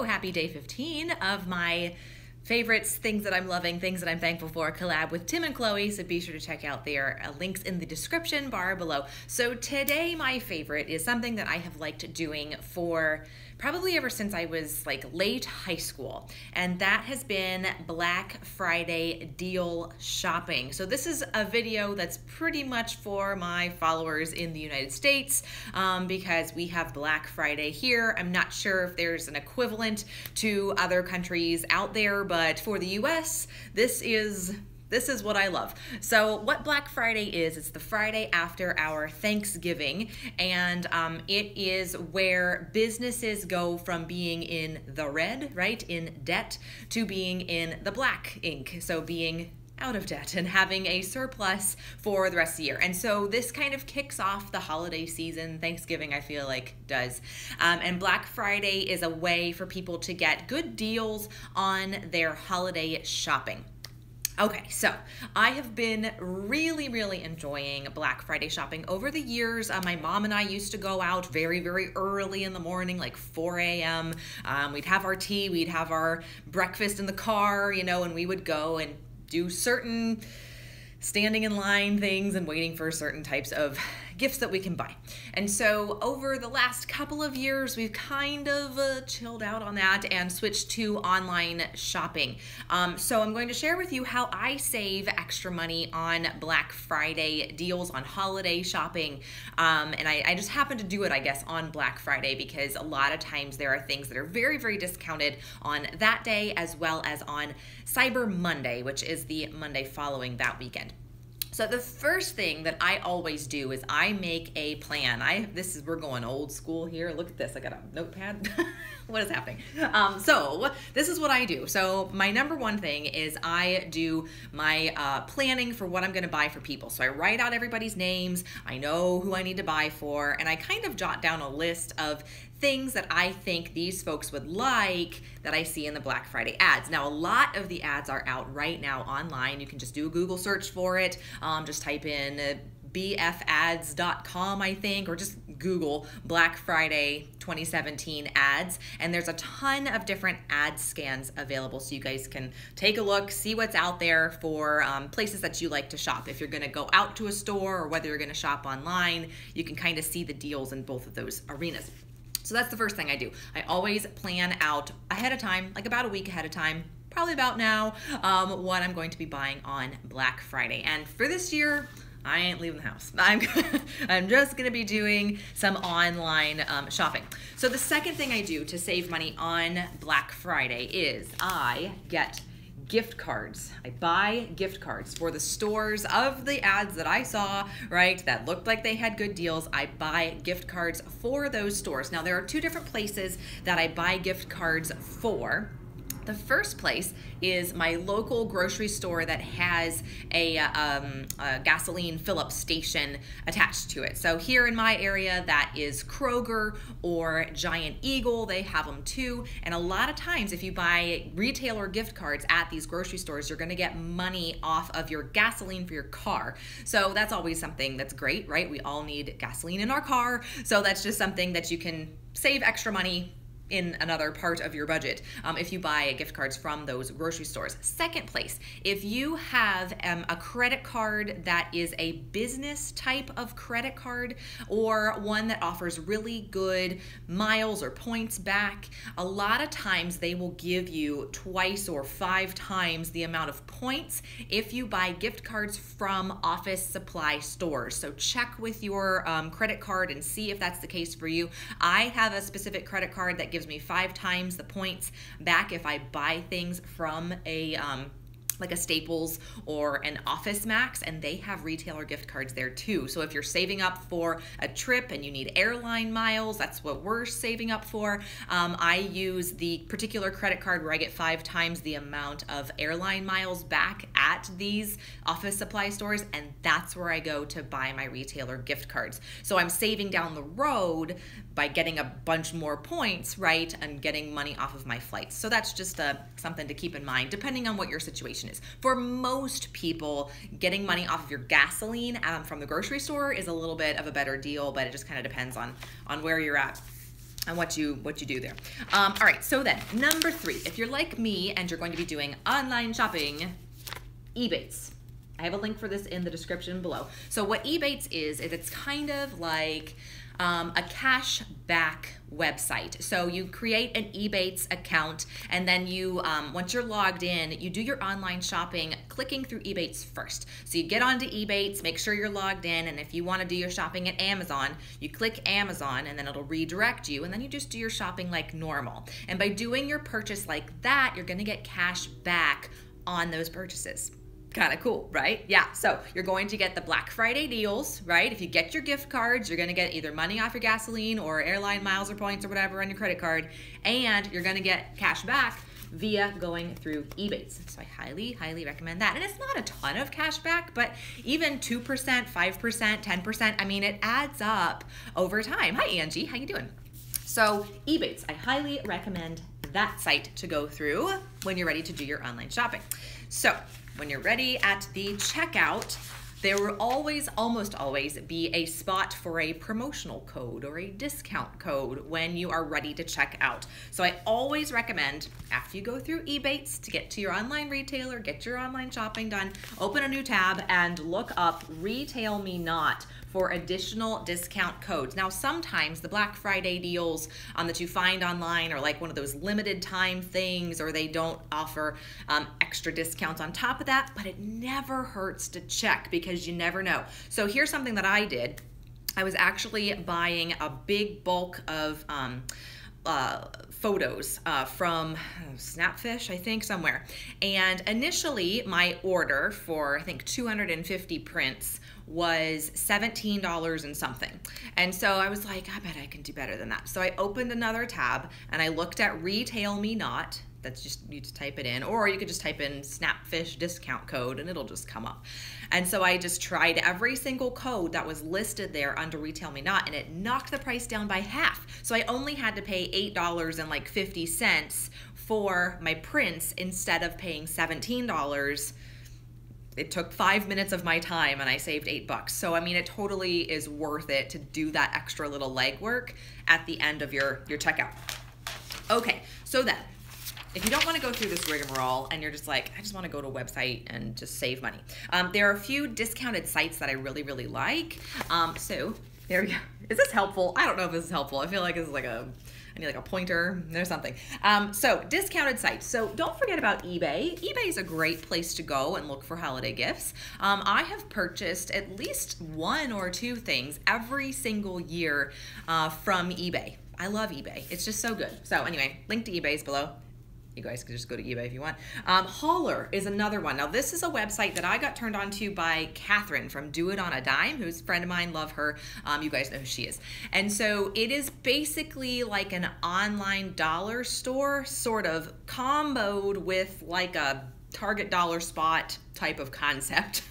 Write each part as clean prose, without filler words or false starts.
happy day 15 of my favorites, things that I'm loving, things that I'm thankful for, collab with Tim and Chloe, so be sure to check out their links in the description bar below. So today my favorite is something that I have liked doing for probably ever since I was like late high school, and that has been Black Friday deal shopping. So this is a video that's pretty much for my followers in the United States because we have Black Friday here. I'm not sure if there's an equivalent to other countries out there, but for the US, this is what I love. So what Black Friday is, it's the Friday after our Thanksgiving, and it is where businesses go from being in the red, right, in debt, to being in the black ink, so being out of debt and having a surplus for the rest of the year. And so this kind of kicks off the holiday season. Thanksgiving, I feel like, does. And Black Friday is a way for people to get good deals on their holiday shopping. Okay, so I have been really enjoying Black Friday shopping over the years. My mom and I used to go out very early in the morning, like 4 a.m. We'd have our tea, we'd have our breakfast in the car, you know, and we would go and do certain standing in line things and waiting for certain types of gifts that we can buy. And so over the last couple of years, we've kind of chilled out on that and switched to online shopping. So I'm going to share with you how I save extra money on Black Friday deals, on holiday shopping. And I just happen to do it, I guess, on Black Friday because a lot of times there are things that are very discounted on that day, as well as on Cyber Monday, which is the Monday following that weekend. So the first thing that I always do is I make a plan. We're going old school here. Look at this, I got a notepad. What is happening? So this is what I do. So my number one thing is I do my planning for what I'm gonna buy for people. So I write out everybody's names, I know who I need to buy for, and I kind of jot down a list of things that I think these folks would like that I see in the Black Friday ads. Now, a lot of the ads are out right now online. You can just do a Google search for it. Just type in bfads.com, I think, or just Google Black Friday 2017 ads, and there's a ton of different ad scans available, so you guys can take a look, see what's out there for places that you like to shop. If you're gonna go out to a store or whether you're gonna shop online, you can kind of see the deals in both of those arenas. So that's the first thing I do. I always plan out ahead of time, like about a week ahead of time, probably about now, what I'm going to be buying on Black Friday. And for this year, I ain't leaving the house. I'm just gonna be doing some online shopping. So the second thing I do to save money on Black Friday is I get gift cards. I buy gift cards for the stores of the ads that I saw, right, that looked like they had good deals. I buy gift cards for those stores. Now, there are two different places that I buy gift cards for. The first place is my local grocery store that has a gasoline fill-up station attached to it. So here in my area, that is Kroger or Giant Eagle. They have them too. And a lot of times, if you buy retailer gift cards at these grocery stores, you're gonna get money off of your gasoline for your car. So that's always something that's great, right? We all need gasoline in our car. So that's just something that you can save extra money in another part of your budget if you buy gift cards from those grocery stores. Second place, if you have a credit card that is a business type of credit card or one that offers really good miles or points back, a lot of times they will give you twice or 5 times the amount of points if you buy gift cards from office supply stores. So check with your credit card and see if that's the case for you. I have a specific credit card that gives me 5 times the points back if I buy things from a like a Staples or an Office Max, and they have retailer gift cards there too. So if you're saving up for a trip and you need airline miles, that's what we're saving up for. I use the particular credit card where I get 5 times the amount of airline miles back at these office supply stores, and that's where I go to buy my retailer gift cards. So I'm saving down the road by getting a bunch more points, right, and getting money off of my flights. So that's just something to keep in mind, depending on what your situation is. For most people, getting money off of your gasoline from the grocery store is a little bit of a better deal, but it just kind of depends on where you're at. and what you do there. All right, so then number 3, if you're like me and you're going to be doing online shopping, Ebates. I have a link for this in the description below. So what Ebates is it's kind of like a cash back website. So you create an Ebates account, and then you, once you're logged in, you do your online shopping clicking through Ebates first. So you get onto Ebates, make sure you're logged in, and if you want to do your shopping at Amazon, you click Amazon, and then it'll redirect you, and then you just do your shopping like normal. And by doing your purchase like that, you're going to get cash back on those purchases. Kind of cool, right? Yeah, so you're going to get the Black Friday deals, right? If you get your gift cards, you're gonna get either money off your gasoline or airline miles or points or whatever on your credit card, and you're gonna get cash back via going through Ebates. So I highly, highly recommend that. And it's not a ton of cash back, but even 2%, 5%, 10%, I mean, it adds up over time. Hi, Angie, how you doing? So Ebates, I highly recommend that site to go through when you're ready to do your online shopping. So when you're ready at the checkout, there will always, almost always, be a spot for a promotional code or a discount code when you are ready to check out. So I always recommend, after you go through Ebates to get to your online retailer, get your online shopping done, open a new tab and look up Retail Me Not for additional discount codes. Now, sometimes the Black Friday deals that you find online are like one of those limited time things, or they don't offer extra discounts on top of that, but it never hurts to check because you never know. So here's something that I did. I was actually buying a big bulk of photos from Snapfish, I think, somewhere. And initially my order for, I think, 250 prints was $17 and something. And so I was like, I bet I can do better than that. So I opened another tab and I looked at Retail Me Not. That's just, you just type it in, or you could just type in Snapfish discount code and it'll just come up. And so I just tried every single code that was listed there under Retail Me Not, and it knocked the price down by half. So I only had to pay $8.50 for my prints instead of paying $17. It took 5 minutes of my time and I saved $8. So I mean, it totally is worth it to do that extra little legwork at the end of your checkout. Okay, so then, if you don't want to go through this rigmarole and you're just like, I just want to go to a website and just save money, there are a few discounted sites that I really, really like. So there we go. Is this helpful? I don't know if this is helpful. I feel like it's like I need like a pointer or something. So discounted sites. So don't forget about eBay. eBay is a great place to go and look for holiday gifts. I have purchased at least 1 or 2 things every single year from eBay. I love eBay. It's just so good. So anyway, link to eBay is below. You guys can just go to eBay if you want. Holler is another one. Now this is a website that I got turned on to by Catherine from Do It On a Dime, who's a friend of mine, love her. You guys know who she is. And so it is basically like an online dollar store, sort of comboed with like a Target dollar spot type of concept.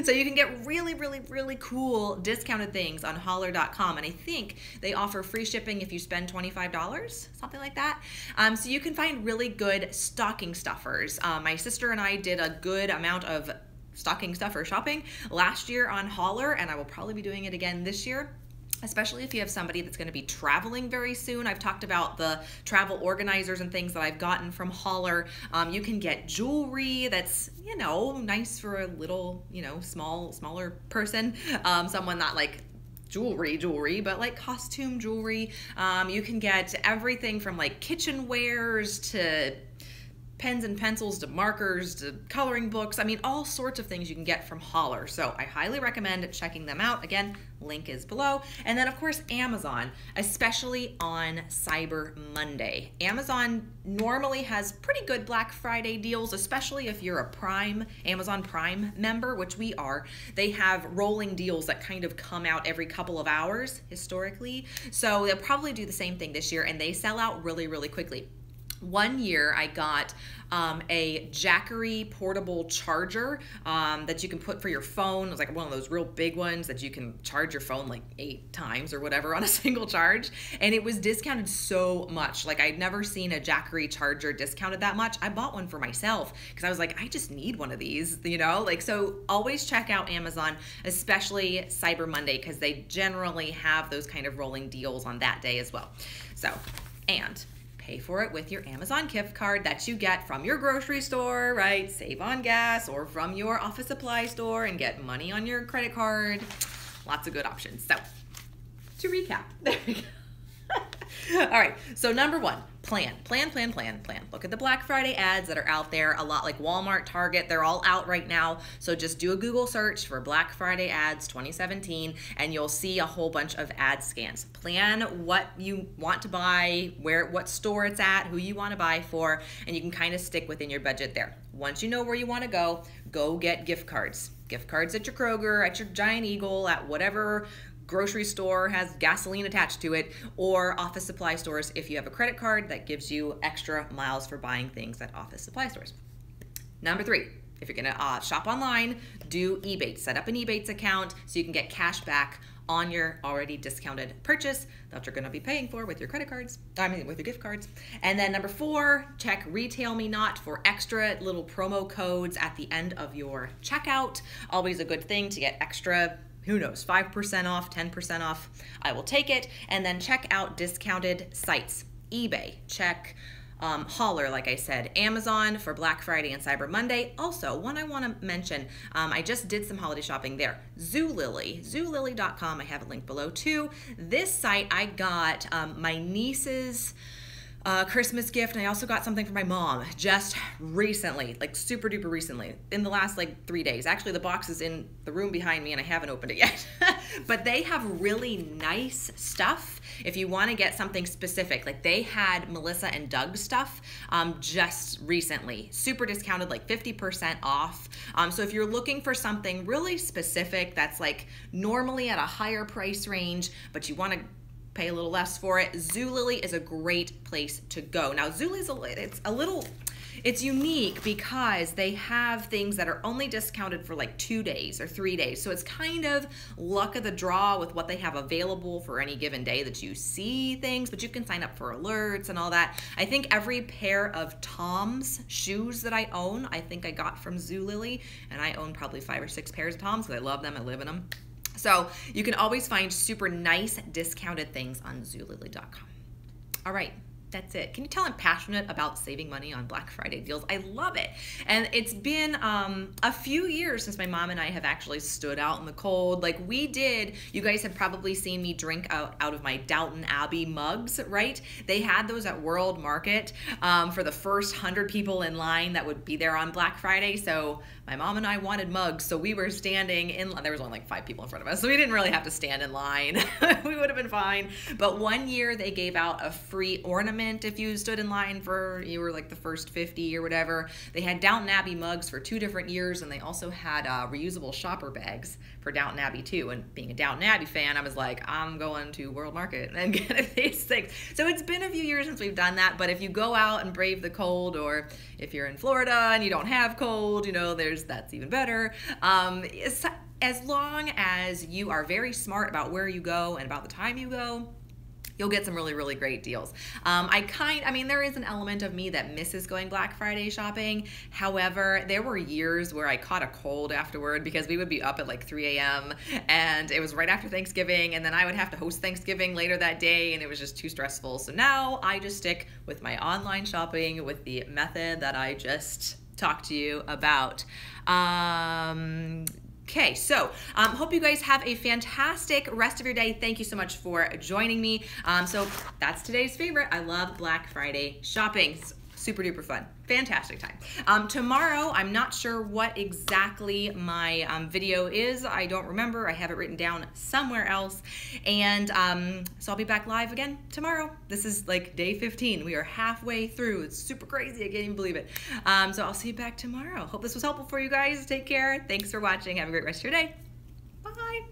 So you can get really, really, really cool discounted things on holler.com, and I think they offer free shipping if you spend $25, something like that. So you can find really good stocking stuffers. My sister and I did a good amount of stocking stuffer shopping last year on Holler, and I will probably be doing it again this year, especially if you have somebody that's going to be traveling very soon. I've talked about the travel organizers and things that I've gotten from Holler. You can get jewelry that's, you know, nice for a little, you know, smaller person. Someone not like jewelry, but like costume jewelry. You can get everything from like kitchenwares to pens and pencils to markers to coloring books. I mean, all sorts of things you can get from Holler. So I highly recommend checking them out. Again, link is below. And then of course, Amazon, especially on Cyber Monday. Amazon normally has pretty good Black Friday deals, especially if you're a Amazon Prime member, which we are. They have rolling deals that kind of come out every couple of hours historically. So they'll probably do the same thing this year, and they sell out really, really quickly. One year I got a Jackery portable charger that you can put for your phone. It was like one of those real big ones that you can charge your phone like 8 times or whatever on a single charge. And it was discounted so much. Like I'd never seen a Jackery charger discounted that much. I bought one for myself because I was like, I just need one of these, you know? Like, so always check out Amazon, especially Cyber Monday, because they generally have those kind of rolling deals on that day as well. So, and pay for it with your Amazon gift card that you get from your grocery store, right? Save on gas, or from your office supply store and get money on your credit card. Lots of good options. So to recap, there we go. All right, so number one, plan. Look at the Black Friday ads that are out there, a lot like Walmart, Target, they're all out right now. So just do a Google search for Black Friday ads 2017 and you'll see a whole bunch of ad scans. Plan what you want to buy, what store it's at, who you want to buy for, and you can kind of stick within your budget there. Once you know where you want to go get gift cards. Gift cards at your Kroger, at your Giant Eagle, at whatever grocery store has gasoline attached to it, or office supply stores if you have a credit card that gives you extra miles for buying things at office supply stores. Number 3, if you're gonna shop online, do Ebates. Set up an Ebates account so you can get cash back on your already discounted purchase that you're gonna be paying for with your credit cards, with your gift cards. And then number 4, check Retail Me Not for extra little promo codes at the end of your checkout. Always a good thing to get extra, who knows, 5% off, 10% off. I will take it. And then check out discounted sites. eBay, check Holler, like I said, Amazon for Black Friday and Cyber Monday. Also, one I want to mention, I just did some holiday shopping there. Zulily, zulily.com, I have a link below too. This site, I got my niece's Christmas gift, and I also got something for my mom just recently, like super duper recently, in the last like 3 days. Actually, the box is in the room behind me and I haven't opened it yet. But they have really nice stuff if you want to get something specific. Like they had Melissa and Doug stuff just recently, super discounted, like 50% off. So if you're looking for something really specific that's like normally at a higher price range, but you want to pay a little less for it, Zulily is a great place to go. Now Zulily's it's unique because they have things that are only discounted for like 2 days or 3 days. So it's kind of luck of the draw with what they have available for any given day that you see things, but you can sign up for alerts and all that. I think every pair of Tom's shoes that I own, I think I got from Zulily, and I own probably 5 or 6 pairs of Tom's because I love them, I live in them. So you can always find super nice discounted things on Zulily.com. All right, that's it. Can you tell I'm passionate about saving money on Black Friday deals? I love it. And it's been a few years since my mom and I have actually stood out in the cold. Like we did, you guys have probably seen me drink out of my Downton Abbey mugs, right? They had those at World Market for the first 100 people in line that would be there on Black Friday. So my mom and I wanted mugs, so we were standing in line. There was only like 5 people in front of us, so we didn't really have to stand in line. We would have been fine. But one year they gave out a free ornament if you stood in line you were like the first 50 or whatever. They had Downton Abbey mugs for 2 different years, and they also had reusable shopper bags for Downton Abbey too. And being a Downton Abbey fan, I was like, I'm going to World Market and getting these things. So it's been a few years since we've done that, but if you go out and brave the cold, or if you're in Florida and you don't have cold, you know, that's even better. As long as you are very smart about where you go and about the time you go, you'll get some really, really great deals. I mean, there is an element of me that misses going Black Friday shopping. However, there were years where I caught a cold afterward because we would be up at like 3 a.m. and it was right after Thanksgiving, and then I would have to host Thanksgiving later that day, and it was just too stressful. So now I just stick with my online shopping with the method that I just talked to you about. Okay, so hope you guys have a fantastic rest of your day. Thank you so much for joining me. So that's today's favorite. I love Black Friday shopping. It's super duper fun. Fantastic time. Tomorrow, I'm not sure what exactly my video is. I don't remember. I have it written down somewhere else. And so I'll be back live again tomorrow. This is like day 15. We are halfway through. It's super crazy. I can't even believe it. So I'll see you back tomorrow. Hope this was helpful for you guys. Take care. Thanks for watching. Have a great rest of your day. Bye.